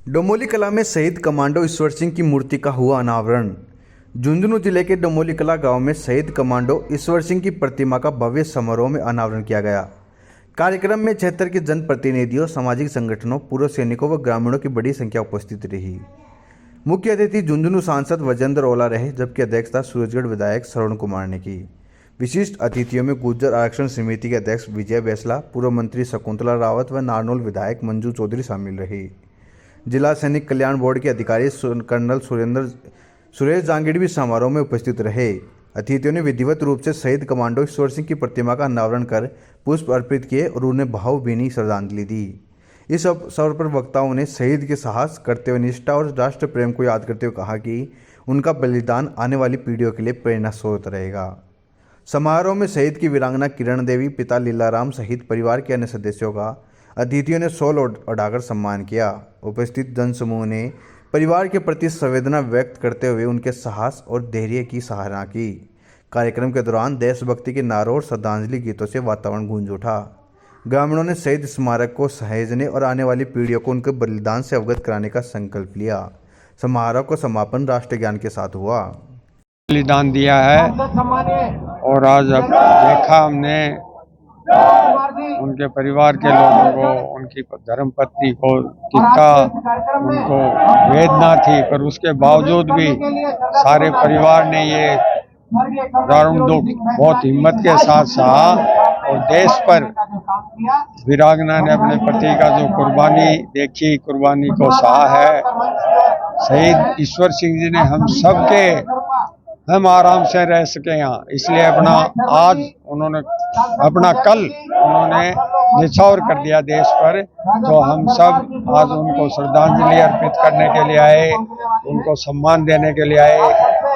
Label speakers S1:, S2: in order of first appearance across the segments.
S1: डोमोली कला में शहीद कमांडो ईश्वर सिंह की मूर्ति का हुआ अनावरण। झुंझुनू जिले के डोमोली कला गांव में शहीद कमांडो ईश्वर सिंह की प्रतिमा का भव्य समारोह में अनावरण किया गया। कार्यक्रम में क्षेत्र के जनप्रतिनिधियों, सामाजिक संगठनों, पूर्व सैनिकों व ग्रामीणों की बड़ी संख्या उपस्थित रही। मुख्य अतिथि झुंझुनू सांसद वजेंद्र ओला रहे, जबकि अध्यक्षता सूरजगढ़ विधायक श्रवण कुमार ने की। विशिष्ट अतिथियों में गुर्जर आरक्षण समिति के अध्यक्ष विजय बैसला, पूर्व मंत्री शकुंतला रावत व नारनौल विधायक मंजू चौधरी शामिल रहे। जिला सैनिक कल्याण बोर्ड के अधिकारी कर्नल सुरेश जांगिड़ भी समारोह में उपस्थित रहे। अतिथियों ने विधिवत रूप से शहीद कमांडो ईश्वर सिंह की प्रतिमा का अनावरण कर पुष्प अर्पित किए और उन्हें भावभीनी श्रद्धांजलि दी। इस अवसर पर वक्ताओं ने शहीद के साहस, कर्तव्य निष्ठा और राष्ट्र प्रेम को याद करते हुए कहा कि उनका बलिदान आने वाली पीढ़ियों के लिए प्रेरणा स्रोत रहेगा। समारोह में शहीद की वीरांगना किरण देवी, पिता लीलाराम सहित परिवार के अन्य सदस्यों का अतिथियों ने शॉल ओढ़ाकर सम्मान किया। उपस्थित जनसमूह ने परिवार के प्रति संवेदना व्यक्त करते हुए उनके साहस और धैर्य की सराहना की। कार्यक्रम के दौरान देशभक्ति के नारों और श्रद्धांजलि गीतों से वातावरण गूंज उठा। ग्रामीणों ने शहीद स्मारक को सहेजने और आने वाली पीढ़ियों को उनके बलिदान से अवगत कराने का संकल्प लिया। समारोह का समापन राष्ट्रगान के साथ हुआ।
S2: बलिदान दिया है और आज अब देखा हमने उनके परिवार के लोगों को, उनकी धर्मपत्नी को कितना उनको वेदना थी, पर उसके बावजूद भी सारे परिवार ने ये दारुण दुख बहुत हिम्मत के साथ सहा और देश पर वीरांगना ने अपने पति का जो कुर्बानी देखी, कुर्बानी को सहा है। शहीद ईश्वर सिंह जी ने हम आराम से रह सके यहाँ, इसलिए अपना कल उन्होंने निछावर कर दिया देश पर। तो हम सब आज उनको श्रद्धांजलि अर्पित करने के लिए आए, उनको सम्मान देने के लिए आए।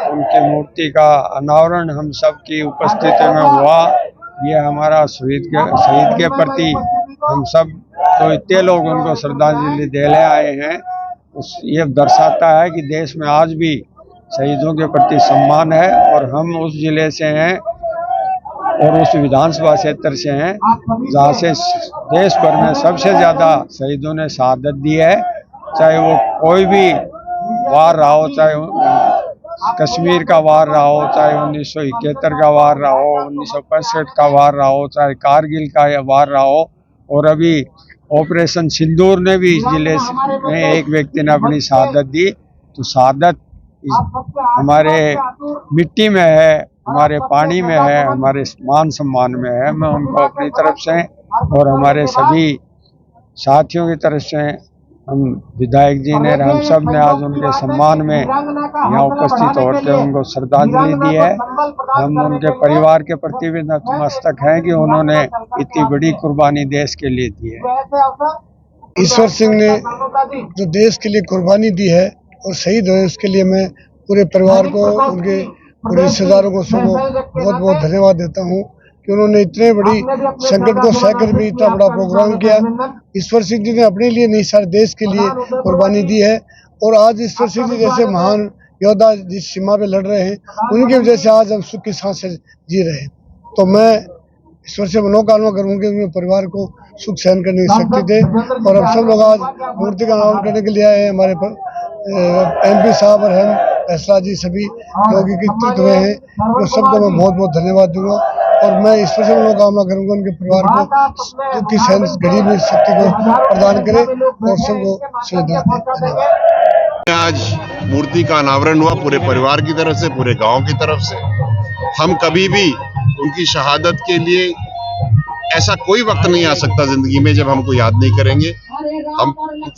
S2: उनकी मूर्ति का अनावरण हम सब की उपस्थिति में हुआ। ये हमारा शहीद के प्रति हम सब तो इतने लोग उनको श्रद्धांजलि देने आए हैं, ये दर्शाता है कि देश में आज भी शहीदों के प्रति सम्मान है। और हम उस जिले से हैं और उस विधानसभा क्षेत्र से हैं जहाँ से देश भर में सबसे ज़्यादा शहीदों ने शहादत दी है। चाहे वो कोई भी वार रहा हो, चाहे कश्मीर का वार रहा हो, चाहे 1971 का वार रहा हो, 1965 का वार रहा हो, चाहे कारगिल का वार रहा हो, और अभी ऑपरेशन सिंदूर ने भी इस जिले में एक व्यक्ति ने अपनी शहादत दी। तो शहादत हमारे मिट्टी में है, हमारे पानी में है, हमारे मान सम्मान में है। मैं उनको अपनी तरफ से और हमारे सभी साथियों की तरफ से, हम विधायक जी ने, हम सब ने आज उनके सम्मान में यहाँ उपस्थित होकर उनको श्रद्धांजलि दी है। हम उनके परिवार के प्रति भी नतमस्तक हैं कि उन्होंने इतनी बड़ी कुर्बानी देश के लिए दी है।
S3: ईश्वर सिंह ने जो देश के लिए कुर्बानी दी है और शहीद हुए, उसके लिए मैं पूरे परिवार को, उनके पूरे रिश्तेदारों को सबको बहुत बहुत धन्यवाद देता हूँ कि उन्होंने इतने बड़ी संकट को सहकर भी इतना बड़ा प्रोग्राम किया। ईश्वर सिंह जी ने अपने लिए नहीं, सारे देश के लिए कुर्बानी दी है। और आज ईश्वर सिंह जी जैसे महान योद्धा जिस सीमा पे लड़ रहे हैं, उनकी वजह से आज हम सुख की सांस जी रहे हैं। तो मैं ईश्वर से मनोकामना करूँगा कि उनके परिवार को सुख सहन करने की शक्ति दे। और हम सब लोग आज मूर्ति का अनावरण करने के लिए आए हैं। हमारे MP साहब और हम फैसला जी सभी लोग एकत्रित हुए हैं, तो सबको मैं बहुत बहुत धन्यवाद दूंगा। और मैं ईश्वर से मनोकामना करूंगा उनके परिवार को की सहन घड़ी में शक्ति को प्रदान करे और सबको सुविधा दे। धन्यवाद।
S4: आज मूर्ति का अनावरण हुआ पूरे परिवार की तरफ से, पूरे गांव की तरफ से। हम कभी भी उनकी शहादत के लिए ऐसा कोई वक्त नहीं आ सकता जिंदगी में जब हमको याद नहीं करेंगे। हम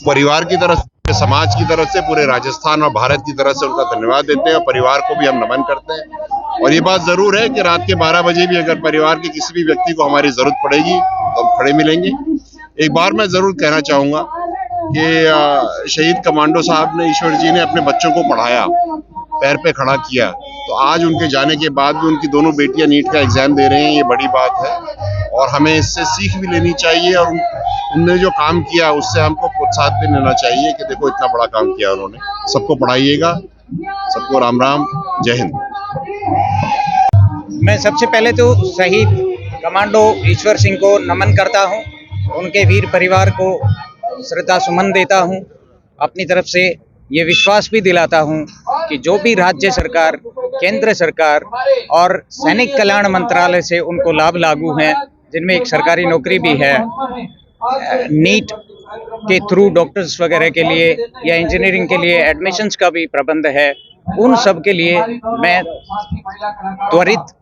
S4: परिवार की तरफ से, समाज की तरफ से, पूरे राजस्थान और भारत की तरफ से उनका धन्यवाद देते हैं और परिवार को भी हम नमन करते हैं। और ये बात जरूर है कि रात के 12 बजे भी अगर परिवार के किसी भी व्यक्ति को हमारी जरूरत पड़ेगी तो हम खड़े मिलेंगे। एक बार मैं जरूर कहना चाहूंगा कि शहीद कमांडो साहब ने, ईश्वर जी ने अपने बच्चों को पढ़ाया, पैर पे खड़ा किया। तो आज उनके जाने के बाद भी उनकी दोनों बेटियां नीट का एग्जाम दे रही हैं, ये बड़ी बात है और हमें इससे सीख भी लेनी चाहिए। और उनने जो काम किया उससे हमको प्रोत्साहन भी लेना चाहिए कि देखो इतना बड़ा काम किया उन्होंने। सबको पढ़ाइएगा, सबको राम राम, जय हिंद।
S5: मैं सबसे पहले तो शहीद कमांडो ईश्वर सिंह को नमन करता हूं, उनके वीर परिवार को श्रद्धा सुमन देता हूं अपनी तरफ से ये विश्वास भी दिलाता हूं कि जो भी राज्य सरकार, केंद्र सरकार और सैनिक कल्याण मंत्रालय से उनको लाभ लागू हैं, जिनमें एक सरकारी नौकरी भी है, नीट के थ्रू डॉक्टर्स वगैरह के लिए या इंजीनियरिंग के लिए एडमिशन्स का भी प्रबंध है, उन सब के लिए मैं त्वरित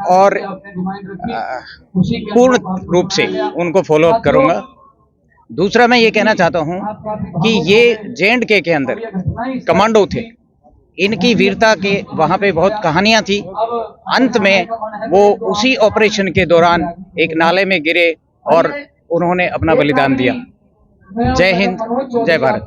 S5: और पूर्ण रूप से उनको फॉलो अप करूंगा। दूसरा मैं ये कहना चाहता हूं कि ये J&K के अंदर कमांडो थे, इनकी वीरता के वहां पे बहुत कहानियां थी। अंत में वो उसी ऑपरेशन के दौरान एक नाले में गिरे और उन्होंने अपना बलिदान दिया। जय हिंद, जय भारत।